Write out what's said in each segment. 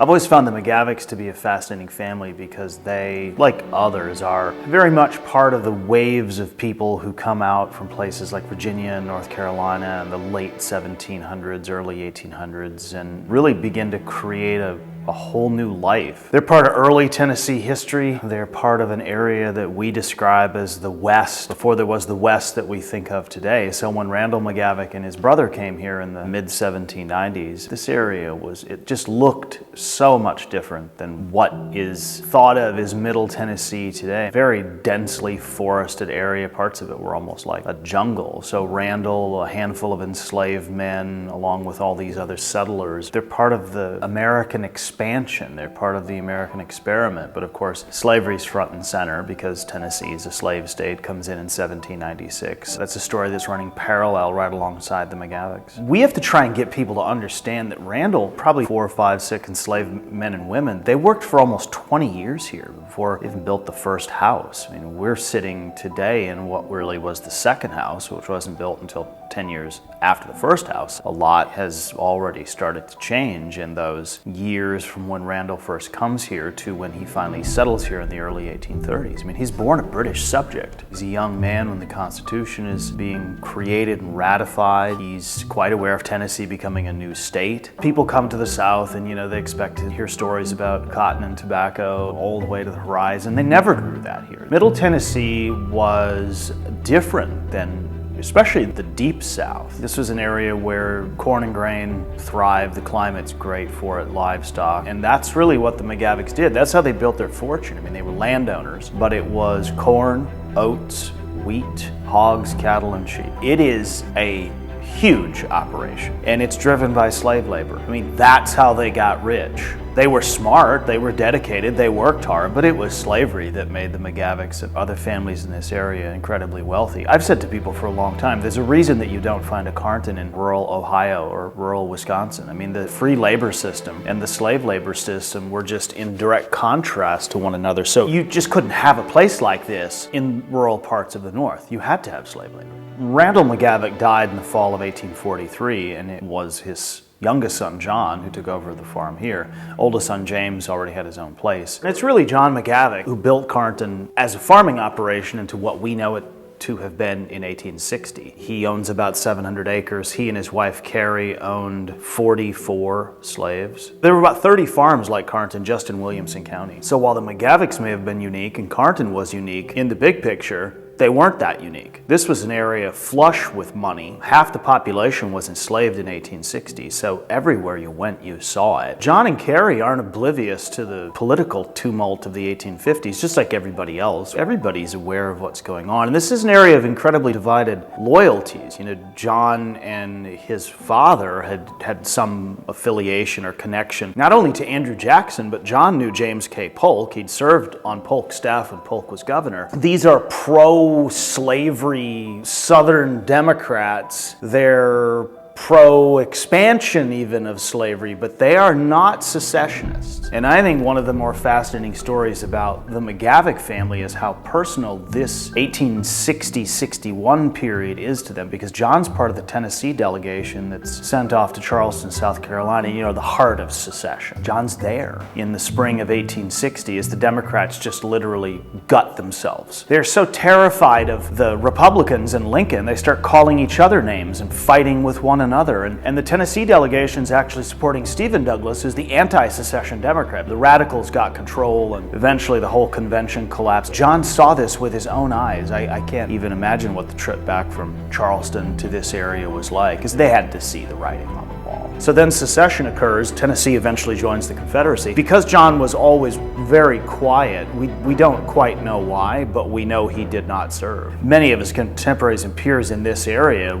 I've always found the McGavocks to be a fascinating family because they, like others, are very much part of the waves of people who come out from places like Virginia and North Carolina in the late 1700s, early 1800s, and really begin to create a whole new life. They're part of early Tennessee history. They're part of an area that we describe as the West, before there was the West that we think of today. So when Randall McGavock and his brother came here in the mid-1790s, this area it just looked so much different than what is thought of as Middle Tennessee today. Very densely forested area. Parts of it were almost like a jungle. So Randall, a handful of enslaved men, along with all these other settlers, they're part of the American expansion. They're part of the American experiment. But of course, slavery's front and center because Tennessee is a slave state, comes in 1796. That's a story that's running parallel right alongside the McGavocks. We have to try and get people to understand that Randall, probably 4 or 5 sick enslaved men and women, they worked for almost 20 years here before they even built the first house. I mean, we're sitting today in what really was the second house, which wasn't built until 10 years after the first house. A lot has already started to change in those years from when Randall first comes here to when he finally settles here in the early 1830s. I mean, he's born a British subject. He's a young man when the Constitution is being created and ratified. He's quite aware of Tennessee becoming a new state. People come to the South and, they expect to hear stories about cotton and tobacco all the way to the horizon. They never grew that here. Middle Tennessee was different than especially the deep South. This was an area where corn and grain thrived, the climate's great for it, livestock, and that's really what the McGavocks did. That's how they built their fortune. I mean, they were landowners, but it was corn, oats, wheat, hogs, cattle, and sheep. It is a huge operation, and it's driven by slave labor. I mean, that's how they got rich. They were smart, they were dedicated, they worked hard, but it was slavery that made the McGavocks and other families in this area incredibly wealthy. I've said to people for a long time, there's a reason that you don't find a Carnton in rural Ohio or rural Wisconsin. I mean, the free labor system and the slave labor system were just in direct contrast to one another. So you just couldn't have a place like this in rural parts of the North. You had to have slave labor. Randall McGavock died in the fall of 1843, and it was his youngest son, John, who took over the farm here. Oldest son, James, already had his own place. And it's really John McGavock who built Carnton as a farming operation into what we know it to have been in 1860. He owns about 700 acres. He and his wife, Carrie, owned 44 slaves. There were about 30 farms like Carnton just in Williamson County. So while the McGavocks may have been unique and Carnton was unique, in the big picture, they weren't that unique. This was an area flush with money. Half the population was enslaved in 1860, so everywhere you went, you saw it. John and Carrie aren't oblivious to the political tumult of the 1850s, just like everybody else. Everybody's aware of what's going on. And this is an area of incredibly divided loyalties. John and his father had some affiliation or connection, not only to Andrew Jackson, but John knew James K. Polk. He'd served on Polk's staff when Polk was governor. These are pro-slavery Southern Democrats. They're pro-expansion even of slavery, but they are not secessionists. And I think one of the more fascinating stories about the McGavock family is how personal this 1860-61 period is to them, because John's part of the Tennessee delegation that's sent off to Charleston, South Carolina, the heart of secession. John's there in the spring of 1860 as the Democrats just literally gut themselves. They're so terrified of the Republicans and Lincoln, they start calling each other names and fighting with one another. And the Tennessee delegation's actually supporting Stephen Douglas, who's the anti-secession Democrat. The radicals got control, and eventually the whole convention collapsed. John saw this with his own eyes. I can't even imagine what the trip back from Charleston to this area was like, because they had to see the writing on the wall. So then secession occurs. Tennessee eventually joins the Confederacy. Because John was always very quiet, we don't quite know why, but we know he did not serve. Many of his contemporaries and peers in this area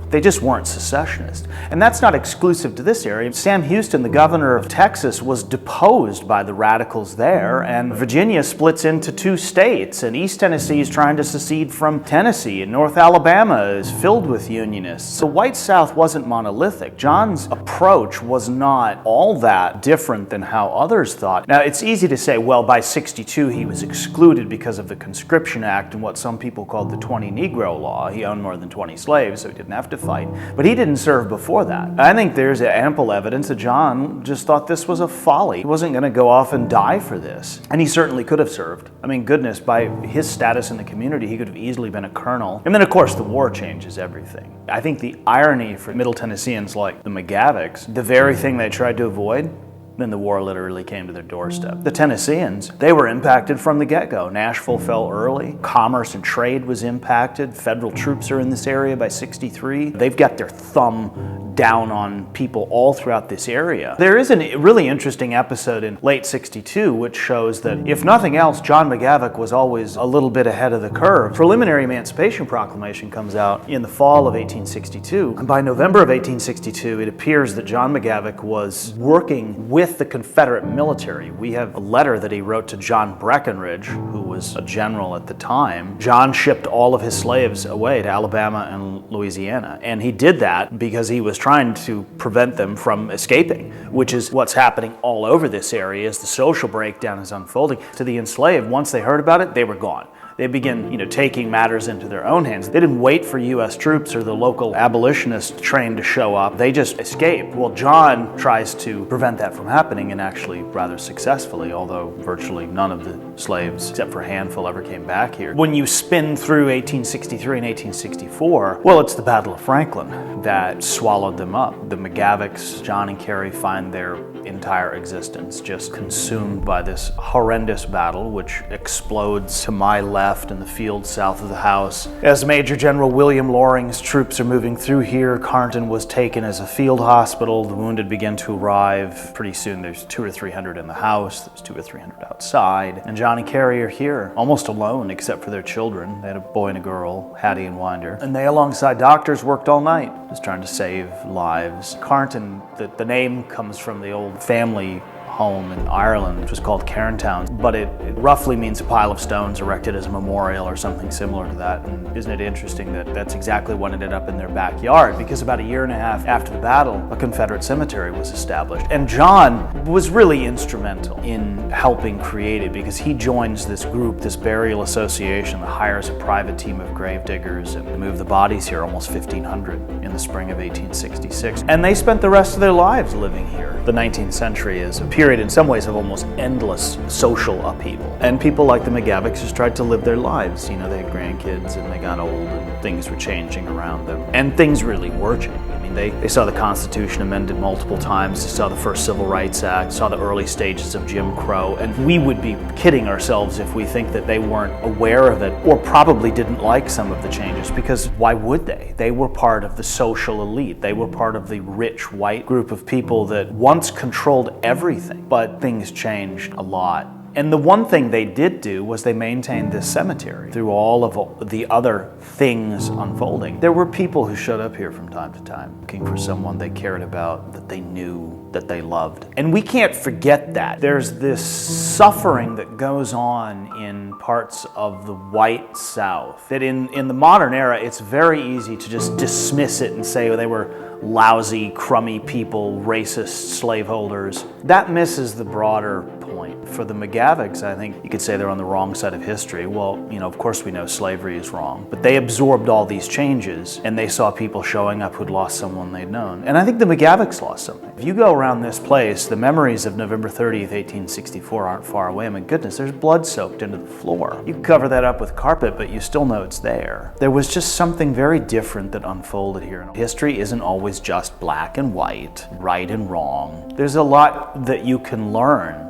they just weren't secessionists. And that's not exclusive to this area. Sam Houston, the governor of Texas, was deposed by the radicals there, and Virginia splits into 2 states, and East Tennessee is trying to secede from Tennessee, and North Alabama is filled with Unionists. The white South wasn't monolithic. John's John's approach was not all that different than how others thought. Now, it's easy to say, well, by 62 he was excluded because of the Conscription Act and what some people called the 20 Negro Law. He owned more than 20 slaves, so he didn't have to fight. But he didn't serve before that. I think there's ample evidence that John just thought this was a folly. He wasn't going to go off and die for this. And he certainly could have served. I mean, goodness, by his status in the community, he could have easily been a colonel. And then, of course, the war changes everything. I think the irony for Middle Tennesseans like the McGavocks, the very thing they tried to avoid, then the war literally came to their doorstep. The Tennesseans, they were impacted from the get-go. Nashville fell early. Commerce and trade was impacted. Federal troops are in this area by 63. They've got their thumb down on people all throughout this area. There is a really interesting episode in late 62 which shows that, if nothing else, John McGavock was always a little bit ahead of the curve. Preliminary Emancipation Proclamation comes out in the fall of 1862, and by November of 1862 it appears that John McGavock was working with the Confederate military. We have a letter that he wrote to John Breckinridge, who was a general at the time. John shipped all of his slaves away to Alabama and Louisiana, and he did that because he was trying to prevent them from escaping, which is what's happening all over this area as the social breakdown is unfolding. To the enslaved, once they heard about it, they were gone. They begin, taking matters into their own hands. They didn't wait for U.S. troops or the local abolitionist train to show up. They just escaped. Well, John tries to prevent that from happening, and actually rather successfully, although virtually none of the slaves, except for a handful, ever came back here. When you spin through 1863 and 1864, well, it's the Battle of Franklin that swallowed them up. The McGavocks, John and Carrie, find their entire existence just consumed by this horrendous battle, which explodes to my left in the field south of the house. As Major General William Loring's troops are moving through here, Carnton was taken as a field hospital. The wounded begin to arrive. Pretty soon there's 200 or 300 in the house. There's 200 or 300 outside. And John and Carrie are here, almost alone except for their children. They had a boy and a girl, Hattie and Winder. And they, alongside doctors, worked all night, just trying to save lives. Carnton, the name comes from the old family home in Ireland, which was called Cairntown, but it roughly means a pile of stones erected as a memorial or something similar to that. And isn't it interesting that that's exactly what ended up in their backyard, because about a year and a half after the battle, a Confederate cemetery was established. And John was really instrumental in helping create it, because he joins this group, this burial association, that hires a private team of gravediggers and move the bodies here, almost 1,500 in the spring of 1866. And they spent the rest of their lives living here. The 19th century is a period in some ways of almost endless social upheaval. And people like the McGavocks just tried to live their lives. They had grandkids and they got old and things were changing around them. And things really were changing. I mean, they saw the Constitution amended multiple times. They saw the first Civil Rights Act, saw the early stages of Jim Crow. And we would be kidding ourselves if we think that they weren't aware of it or probably didn't like some of the changes, because why would they? They were part of the social elite. They were part of the rich white group of people that once controlled everything. But things changed a lot. And the one thing they did do was they maintained this cemetery through all of the other things unfolding. There were people who showed up here from time to time looking for someone they cared about, that they knew, that they loved. And we can't forget that. There's this suffering that goes on in parts of the white South that in the modern era, it's very easy to just dismiss it and say, oh, they were lousy, crummy people, racist slaveholders. That misses the broader point. For the McGavocks, I think you could say they're on the wrong side of history. Well, of course we know slavery is wrong, but they absorbed all these changes and they saw people showing up who'd lost someone they'd known. And I think the McGavocks lost something. If you go around this place, the memories of November 30th, 1864 aren't far away. I mean, goodness, there's blood soaked into the floor. You can cover that up with carpet, but you still know it's there. There was just something very different that unfolded here. History isn't always just black and white, right and wrong. There's a lot that you can learn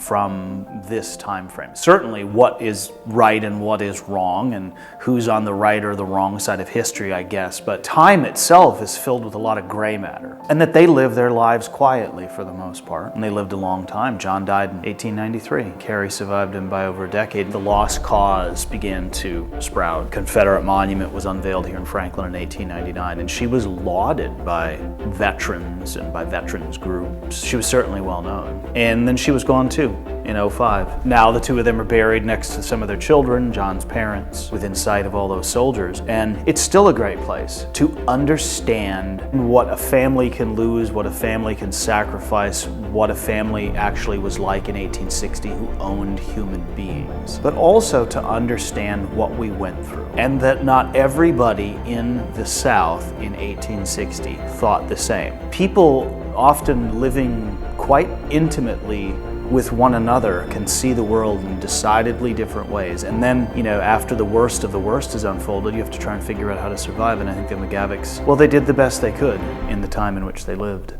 from this time frame. Certainly what is right and what is wrong, and who's on the right or the wrong side of history, I guess. But time itself is filled with a lot of gray matter. And that they lived their lives quietly for the most part. And they lived a long time. John died in 1893. Carrie survived him by over a decade. The lost cause began to sprout. Confederate monument was unveiled here in Franklin in 1899, and she was lauded by veterans and by veterans groups. She was certainly well known. And then she was gone too. too, in '05. Now the two of them are buried next to some of their children, John's parents, within sight of all those soldiers. And it's still a great place to understand what a family can lose, what a family can sacrifice, what a family actually was like in 1860 who owned human beings. But also to understand what we went through. And that not everybody in the South in 1860 thought the same. People often living quite intimately with one another can see the world in decidedly different ways. And then, after the worst of the worst is unfolded, you have to try and figure out how to survive. And I think the McGavocks, well, they did the best they could in the time in which they lived.